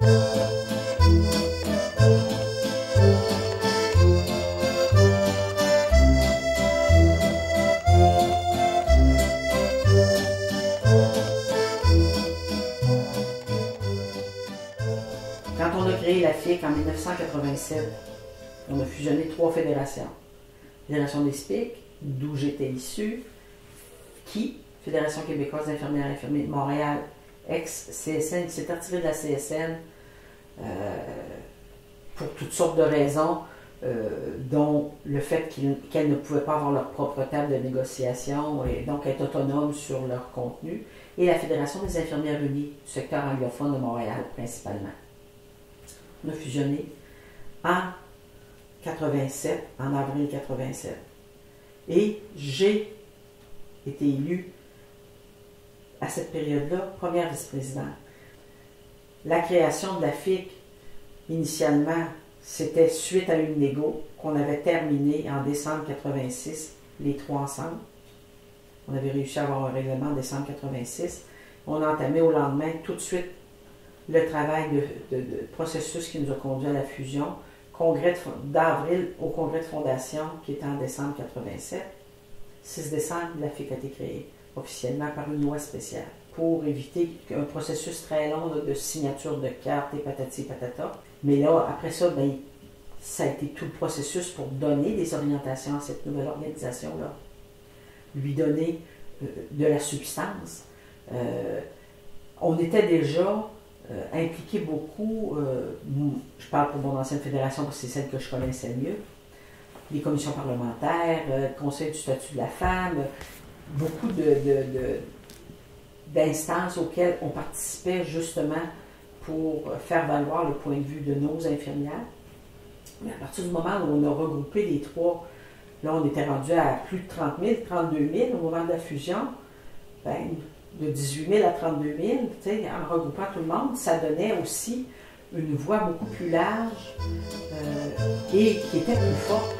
Quand on a créé la FIC en 1987, on a fusionné 3 fédérations. Fédération des SPIC, d'où j'étais issue, qui, Fédération québécoise d'infirmières et infirmiers de Montréal, ex-CSN, qui s'est retirée de la CSN pour toutes sortes de raisons, dont le fait qu'elles ne pouvaient pas avoir leur propre table de négociation et donc être autonomes sur leur contenu, et la Fédération des infirmières unies du secteur anglophone de Montréal principalement. On a fusionné en 87, en avril 87. Et j'ai été élue à cette période-là première vice-présidente. La création de la FIC, initialement, c'était suite à une négo qu'on avait terminée en décembre 86, les 3 ensemble. On avait réussi à avoir un règlement en décembre 86. On a entamé au lendemain tout de suite le travail de processus qui nous a conduit à la fusion, congrès d'avril au congrès de fondation qui était en décembre 87. 6 décembre, la FIC a été créée officiellement par une loi spéciale pour éviter un processus très long de signature de cartes et patati patata. Mais là, après ça, ben, ça a été tout le processus pour donner des orientations à cette nouvelle organisation-là, lui donner de la substance. On était déjà impliqué beaucoup, je parle pour mon ancienne fédération parce que c'est celle que je connaissais le mieux, les commissions parlementaires, conseil du statut de la femme, beaucoup d'instances auxquelles on participait justement pour faire valoir le point de vue de nos infirmières. Mais à partir du moment où on a regroupé les 3, là on était rendu à plus de 30 000, 32 000 au moment de la fusion, ben, de 18 000 à 32 000, en regroupant tout le monde, ça donnait aussi une voix beaucoup plus large et qui était plus forte.